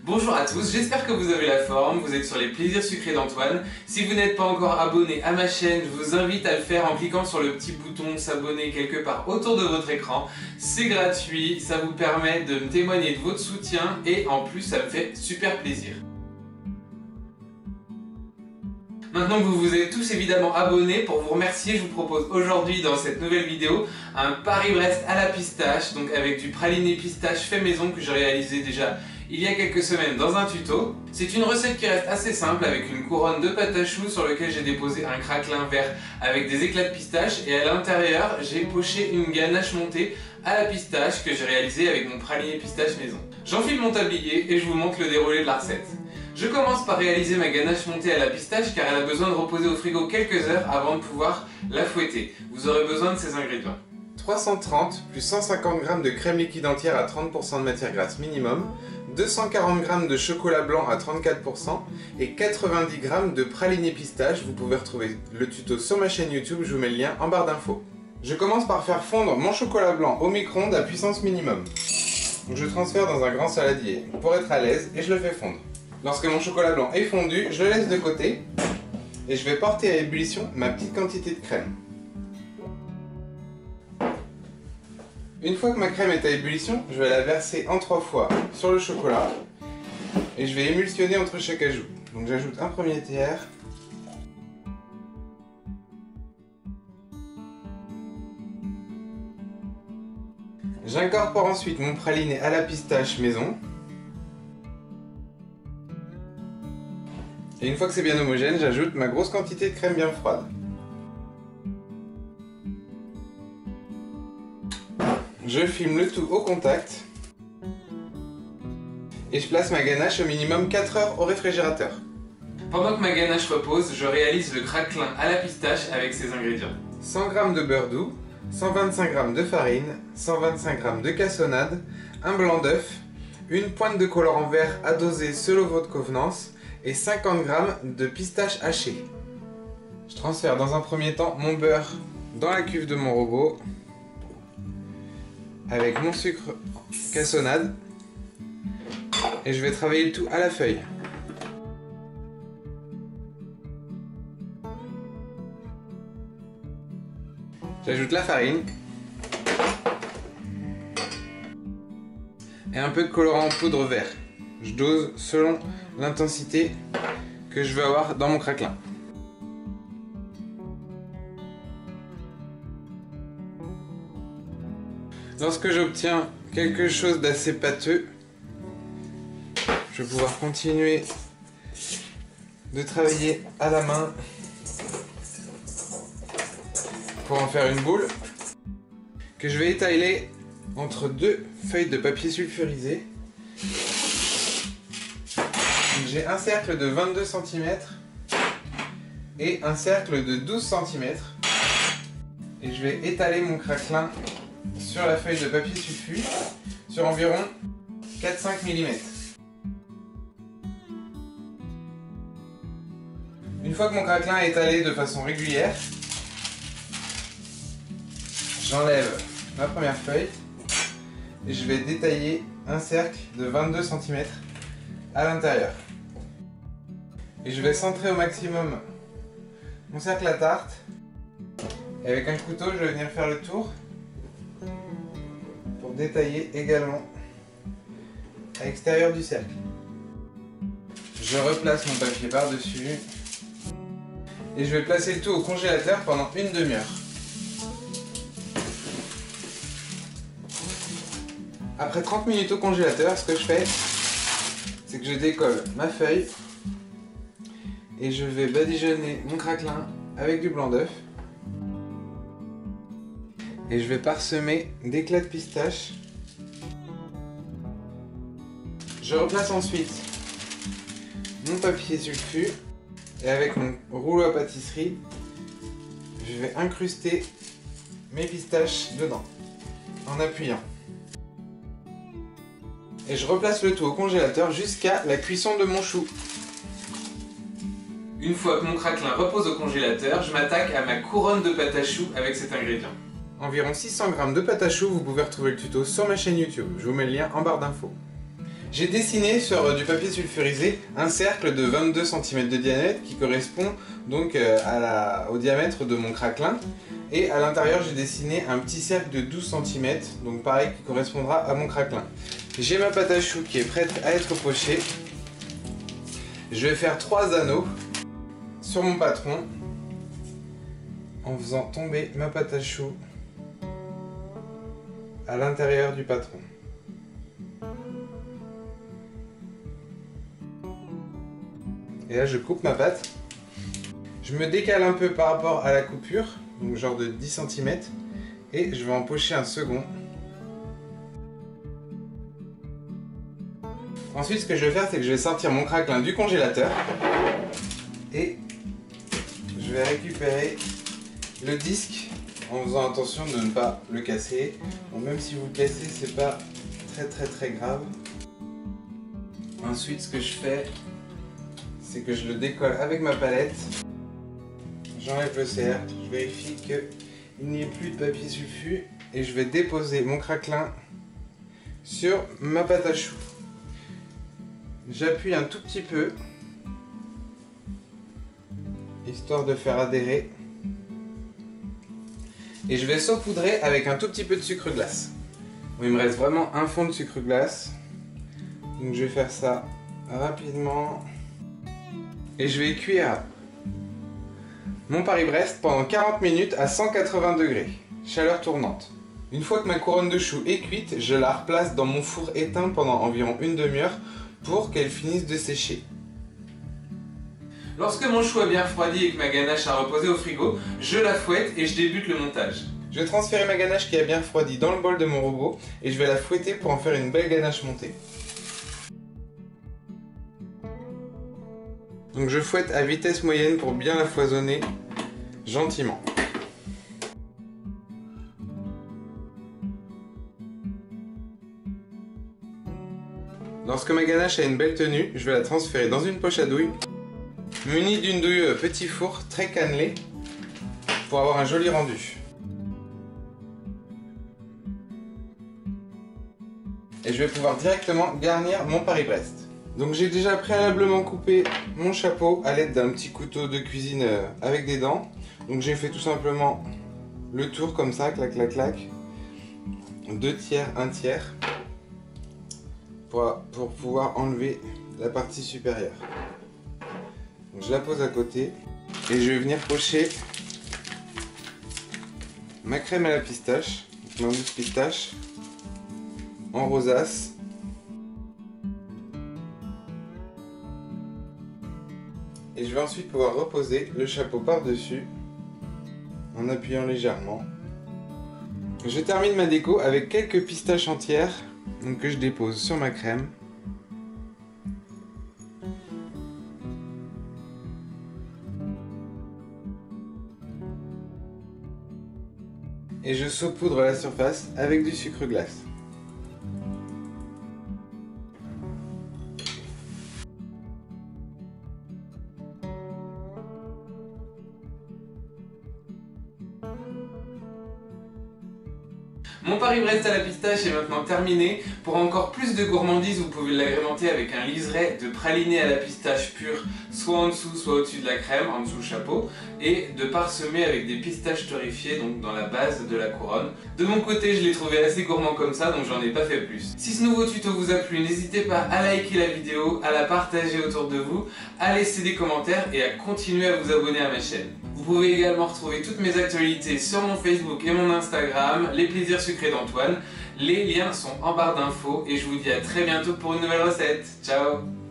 Bonjour à tous, j'espère que vous avez la forme, vous êtes sur les plaisirs sucrés d'Antoine. Si vous n'êtes pas encore abonné à ma chaîne, je vous invite à le faire en cliquant sur le petit bouton s'abonner quelque part autour de votre écran. C'est gratuit, ça vous permet de me témoigner de votre soutien et en plus ça me fait super plaisir. Maintenant que vous vous êtes tous évidemment abonnés, pour vous remercier, je vous propose aujourd'hui dans cette nouvelle vidéo un Paris-Brest à la pistache, donc avec du praliné pistache fait maison que j'ai réalisé déjà il y a quelques semaines dans un tuto. C'est une recette qui reste assez simple avec une couronne de pâte à choux sur lequel j'ai déposé un craquelin vert avec des éclats de pistache et à l'intérieur j'ai poché une ganache montée à la pistache que j'ai réalisée avec mon praliné pistache maison. J'enfile mon tablier et je vous montre le déroulé de la recette. Je commence par réaliser ma ganache montée à la pistache car elle a besoin de reposer au frigo quelques heures avant de pouvoir la fouetter. Vous aurez besoin de ces ingrédients. 330 plus 150 g de crème liquide entière à 30% de matière grasse minimum, 240 g de chocolat blanc à 34% et 90 g de praliné pistache. Vous pouvez retrouver le tuto sur ma chaîne YouTube, je vous mets le lien en barre d'infos. Je commence par faire fondre mon chocolat blanc au micro-ondes à puissance minimum. Donc je transfère dans un grand saladier pour être à l'aise et je le fais fondre. Lorsque mon chocolat blanc est fondu, je le laisse de côté et je vais porter à ébullition ma petite quantité de crème. Une fois que ma crème est à ébullition, je vais la verser en 3 fois sur le chocolat et je vais émulsionner entre chaque ajout. Donc j'ajoute un premier tiers, j'incorpore ensuite mon praliné à la pistache maison et une fois que c'est bien homogène, j'ajoute ma grosse quantité de crème bien froide. Je filme le tout au contact et je place ma ganache au minimum 4 heures au réfrigérateur. Pendant que ma ganache repose, je réalise le craquelin à la pistache avec ces ingrédients. 100 g de beurre doux, 125 g de farine, 125 g de cassonade, un blanc d'œuf, une pointe de colorant vert à doser selon votre convenance et 50 g de pistache hachée. Je transfère dans un premier temps mon beurre dans la cuve de mon robot avec mon sucre cassonade et je vais travailler le tout à la feuille. J'ajoute la farine et un peu de colorant en poudre vert. Je dose selon l'intensité que je veux avoir dans mon craquelin. Lorsque j'obtiens quelque chose d'assez pâteux, je vais pouvoir continuer de travailler à la main pour en faire une boule que je vais étaler entre deux feuilles de papier sulfurisé. J'ai un cercle de 22 cm et un cercle de 12 cm et je vais étaler mon craquelin sur la feuille de papier sulfu sur environ 4-5 mm. Une fois que mon craquelin est étalé de façon régulière, j'enlève ma première feuille et je vais détailler un cercle de 22 cm à l'intérieur. Et je vais centrer au maximum mon cercle à tarte et avec un couteau je vais venir faire le tour pour détailler également à l'extérieur du cercle. Je replace mon papier par-dessus et je vais placer le tout au congélateur pendant une demi-heure. Après 30 minutes au congélateur, ce que je fais, c'est que je décolle ma feuille et je vais badigeonner mon craquelin avec du blanc d'œuf. Et je vais parsemer d'éclats de pistache. Je replace ensuite mon papier sulfu et avec mon rouleau à pâtisserie, je vais incruster mes pistaches dedans en appuyant. Et je replace le tout au congélateur jusqu'à la cuisson de mon chou. Une fois que mon craquelin repose au congélateur, je m'attaque à ma couronne de pâte à choux avec cet ingrédient. Environ 600 g de pâte à choux, vous pouvez retrouver le tuto sur ma chaîne YouTube, je vous mets le lien en barre d'infos. J'ai dessiné sur du papier sulfurisé un cercle de 22 cm de diamètre qui correspond donc au diamètre de mon craquelin. Et à l'intérieur, j'ai dessiné un petit cercle de 12 cm, donc pareil, qui correspondra à mon craquelin. J'ai ma pâte à choux qui est prête à être pochée. Je vais faire 3 anneaux sur mon patron en faisant tomber ma pâte à choux à l'intérieur du patron. Et là, je coupe ma pâte. Je me décale un peu par rapport à la coupure, donc genre de 10 cm, et je vais en pocher un second. Ensuite, ce que je vais faire, c'est que je vais sortir mon craquelin du congélateur et je vais récupérer le disque en faisant attention de ne pas le casser. Bon, même si vous le cassez, c'est pas très grave. Ensuite, ce que je fais, c'est que je le décolle avec ma palette. J'enlève le cercle, je vérifie qu'il n'y ait plus de papier sulfu et je vais déposer mon craquelin sur ma pâte à choux. J'appuie un tout petit peu, histoire de faire adhérer. Et je vais saupoudrer avec un tout petit peu de sucre glace. Bon, il me reste vraiment un fond de sucre glace. Donc je vais faire ça rapidement. Et je vais cuire mon Paris-Brest pendant 40 minutes à 180 degrés, chaleur tournante. Une fois que ma couronne de choux est cuite, je la replace dans mon four éteint pendant environ une demi-heure pour qu'elle finisse de sécher. Lorsque mon chou a bien refroidi et que ma ganache a reposé au frigo, je la fouette et je débute le montage. Je vais transférer ma ganache qui a bien refroidi dans le bol de mon robot et je vais la fouetter pour en faire une belle ganache montée. Donc je fouette à vitesse moyenne pour bien la foisonner gentiment. Lorsque ma ganache a une belle tenue, je vais la transférer dans une poche à douille, munie d'une douille petit four très cannelée pour avoir un joli rendu. Et je vais pouvoir directement garnir mon Paris-Brest. Donc j'ai déjà préalablement coupé mon chapeau à l'aide d'un petit couteau de cuisine avec des dents. Donc j'ai fait tout simplement le tour comme ça, clac clac clac, 2 tiers, 1 tiers, pour pouvoir enlever la partie supérieure. Donc je la pose à côté et je vais venir pocher ma crème à la pistache, ma mousse pistache, en rosace. Et je vais ensuite pouvoir reposer le chapeau par-dessus en appuyant légèrement. Je termine ma déco avec quelques pistaches entières donc que je dépose sur ma crème. Et je saupoudre la surface avec du sucre glace. Mon Paris-Brest à la pistache est maintenant terminé. Pour encore plus de gourmandise, vous pouvez l'agrémenter avec un liseré de praliné à la pistache pure, soit en dessous, soit au-dessus de la crème, en dessous le chapeau, et de parsemer avec des pistaches torréfiées, donc dans la base de la couronne. De mon côté, je l'ai trouvé assez gourmand comme ça, donc j'en ai pas fait plus. Si ce nouveau tuto vous a plu, n'hésitez pas à liker la vidéo, à la partager autour de vous, à laisser des commentaires et à continuer à vous abonner à ma chaîne. Vous pouvez également retrouver toutes mes actualités sur mon Facebook et mon Instagram, les plaisirs sucrés d'Antoine. Les liens sont en barre d'infos et je vous dis à très bientôt pour une nouvelle recette. Ciao!